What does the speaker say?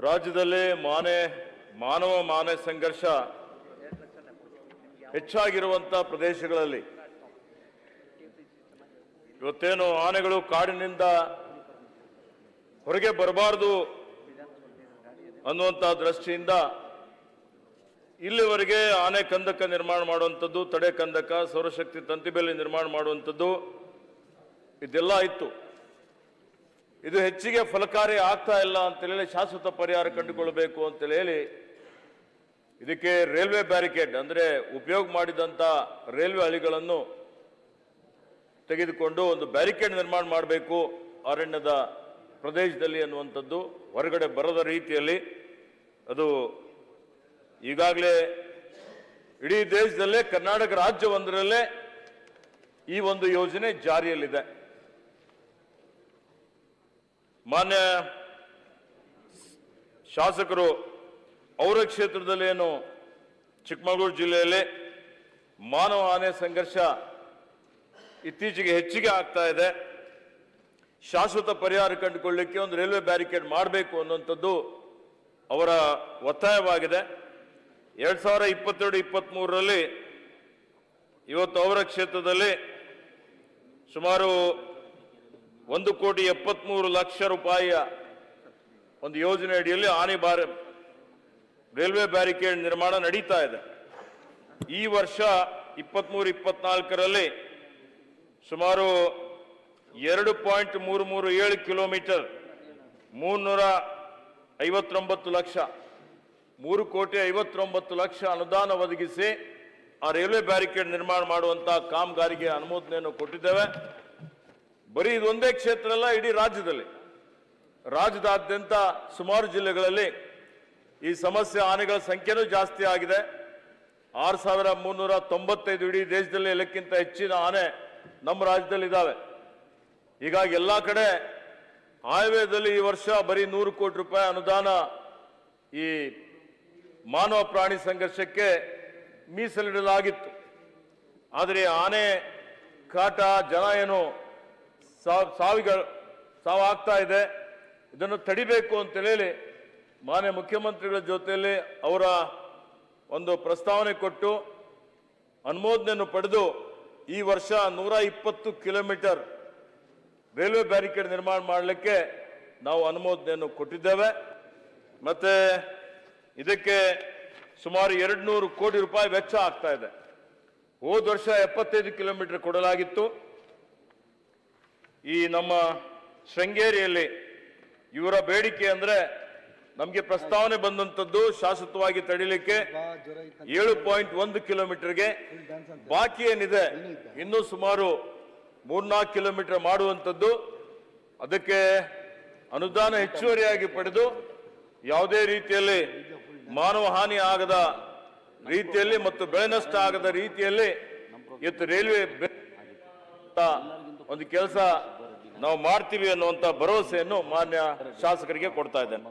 ರಾಜ್ಯದಲ್ಲಿ ಮಾನವ ಮಾನವ ಸಂಘರ್ಷ ಹೆಚ್ಚಾಗಿರುವಂತಹ ಪ್ರದೇಶಗಳಲ್ಲಿ ಇವತ್ತೇನು ಆನೆಗಳು ಕಾಡಿನಿಂದ ಹೊರಗೆ ಬರಬಾರದು ಅನ್ನುವಂತ ದೃಷ್ಟಿಯಿಂದ ಇಲ್ಲಿವರೆಗೆ ಆನೆ ಕಂದಕ ನಿರ್ಮಾಣ ಮಾಡುವಂಥದ್ದು, ತಡೆ ಕಂದಕ, ಸೌರಶಕ್ತಿ ತಂತಿಬೇಲಿ ನಿರ್ಮಾಣ ಮಾಡುವಂಥದ್ದು ಇದೆಲ್ಲ ಇತ್ತು. ಇದು ಹೆಚ್ಚಿಗೆ ಫಲಕಾರಿ ಆಗ್ತಾ ಇಲ್ಲ ಅಂತೇಳಿ ಶಾಶ್ವತ ಪರಿಹಾರ ಕಂಡುಕೊಳ್ಳಬೇಕು ಅಂತೇಳಿ ಹೇಳಿ ಇದಕ್ಕೆ ರೈಲ್ವೆ ಬ್ಯಾರಿಕೇಡ್ ಅಂದ್ರೆ ಉಪಯೋಗ ಮಾಡಿದಂತ ರೈಲ್ವೆ ಹಳಿಗಳನ್ನು ತೆಗೆದುಕೊಂಡು ಒಂದು ಬ್ಯಾರಿಕೇಡ್ ನಿರ್ಮಾಣ ಮಾಡಬೇಕು ಅರಣ್ಯದ ಪ್ರದೇಶದಲ್ಲಿ ಅನ್ನುವಂಥದ್ದು ಹೊರಗಡೆ ಬರದ ರೀತಿಯಲ್ಲಿ. ಅದು ಈಗಾಗಲೇ ಇಡೀ ದೇಶದಲ್ಲೇ ಕರ್ನಾಟಕ ರಾಜ್ಯವೊಂದರಲ್ಲೇ ಈ ಒಂದು ಯೋಜನೆ ಜಾರಿಯಲ್ಲಿದೆ. ಮಾನ್ಯ ಶಾಸಕರು ಅವರ ಕ್ಷೇತ್ರದಲ್ಲಿ ಏನು ಚಿಕ್ಕಮಗಳೂರು ಜಿಲ್ಲೆಯಲ್ಲಿ ಮಾನವ ಆನೆ ಸಂಘರ್ಷ ಇತ್ತೀಚೆಗೆ ಹೆಚ್ಚಿಗೆ ಆಗ್ತಾ ಇದೆ, ಶಾಶ್ವತ ಪರಿಹಾರ ಕಂಡುಕೊಳ್ಳಲಿಕ್ಕೆ ಒಂದು ರೈಲ್ವೆ ಬ್ಯಾರಿಕೇಡ್ ಮಾಡಬೇಕು ಅನ್ನುವಂಥದ್ದು ಅವರ ಒತ್ತಾಯವಾಗಿದೆ. 2022-23ರಲ್ಲಿ ಇವತ್ತು ಅವರ ಕ್ಷೇತ್ರದಲ್ಲಿ ಸುಮಾರು 1,73,00,000 ರೂಪಾಯಿಯ ಒಂದು ಯೋಜನೆ ಅಡಿಯಲ್ಲಿ ರೈಲ್ವೆ ಬ್ಯಾರಿಕೇಡ್ ನಿರ್ಮಾಣ ನಡೀತಾ ಇದೆ. ಈ ವರ್ಷ 23-24ರಲ್ಲಿ ಸುಮಾರು 2.337 ಕಿಲೋಮೀಟರ್ 359 ಲಕ್ಷ 3,59,00,000 ಅನುದಾನ ಒದಗಿಸಿ ಆ ರೈಲ್ವೆ ಬ್ಯಾರಿಕೇಡ್ ನಿರ್ಮಾಣ ಮಾಡುವಂತಹ ಕಾಮಗಾರಿಗೆ ಅನುಮೋದನೆಯನ್ನು ಕೊಟ್ಟಿದ್ದೇವೆ. ಬರೀ ಇದೊಂದೇ ಕ್ಷೇತ್ರ ಅಲ್ಲ, ಇಡೀ ರಾಜ್ಯದಾದ್ಯಂತ ಸುಮಾರು ಜಿಲ್ಲೆಗಳಲ್ಲಿ ಈ ಸಮಸ್ಯೆ ಆನೆಗಳ ಸಂಖ್ಯೆನೂ ಜಾಸ್ತಿ ಆಗಿದೆ. 6,395 ಇಡೀ ದೇಶದಲ್ಲಿ ಎಲ್ಲಕ್ಕಿಂತ ಹೆಚ್ಚಿನ ಆನೆ ನಮ್ಮ ರಾಜ್ಯದಲ್ಲಿ ಇದ್ದಾವೆ. ಹೀಗಾಗಿ ಎಲ್ಲಾ ಕಡೆ ಆಯವ್ಯಯದಲ್ಲಿ ಈ ವರ್ಷ ಬರೀ 100 ಕೋಟಿ ರೂಪಾಯಿ ಅನುದಾನ ಈ ಮಾನವ ಪ್ರಾಣಿ ಸಂಘರ್ಷಕ್ಕೆ ಮೀಸಲಿಡಲಾಗಿತ್ತು. ಆದರೆ ಆನೆ ಕಾಟ ಜನ ಏನು ಸಾವಾಗ್ತಾ ಇದೆ, ಇದನ್ನು ತಡಿಬೇಕು ಅಂತ ಹೇಳಿ ಮಾನ್ಯ ಮುಖ್ಯಮಂತ್ರಿಗಳ ಜೊತೆಯಲ್ಲಿ ಅವರ ಒಂದು ಪ್ರಸ್ತಾವನೆ ಕೊಟ್ಟು ಅನುಮೋದನೆಯನ್ನು ಪಡೆದು ಈ ವರ್ಷ 120 ಕಿಲೋಮೀಟರ್ ರೈಲ್ವೆ ಬ್ಯಾರಿಕೇಡ್ ನಿರ್ಮಾಣ ಮಾಡಲಿಕ್ಕೆ ನಾವು ಅನುಮೋದನೆಯನ್ನು ಕೊಟ್ಟಿದ್ದೇವೆ. ಮತ್ತೆ ಇದಕ್ಕೆ ಸುಮಾರು 200 ಕೋಟಿ ರೂಪಾಯಿ ವೆಚ್ಚ ಆಗ್ತಾ ಇದೆ. ಹೋದ ವರ್ಷ 75 ಕಿಲೋಮೀಟರ್ ಕೊಡಲಾಗಿತ್ತು. ಈ ನಮ್ಮ ಶೃಂಗೇರಿಯಲ್ಲಿ ಇವರ ಬೇಡಿಕೆ ಅಂದ್ರೆ ನಮಗೆ ಪ್ರಸ್ತಾವನೆ ಬಂದಂತದ್ದು ಶಾಶ್ವತವಾಗಿ ತಡಿಲಿಕ್ಕೆ 7.1 ಕಿಲೋಮೀಟರ್ಗೆ, ಬಾಕಿ ಏನಿದೆ ಇನ್ನೂ ಸುಮಾರು 3-4 ಕಿಲೋಮೀಟರ್ ಮಾಡುವಂಥದ್ದು. ಅದಕ್ಕೆ ಅನುದಾನ ಹೆಚ್ಚುವರಿಯಾಗಿ ಪಡೆದು ಯಾವುದೇ ರೀತಿಯಲ್ಲಿ ಮಾನವ ಹಾನಿ ಆಗದ ರೀತಿಯಲ್ಲಿ ಮತ್ತು ಬೆಳೆ ನಷ್ಟ ಆಗದ ರೀತಿಯಲ್ಲಿ ಇವತ್ತು ರೈಲ್ವೆ ಒಂದು ಕೆಲಸ ನಾವು ಮಾಡ್ತೀವಿ ಅನ್ನುವಂತ ಭರವಸೆಯನ್ನು ಮಾನ್ಯ ಶಾಸಕರಿಗೆ ಕೊಡ್ತಾ ಇದ್ದೇನೆ.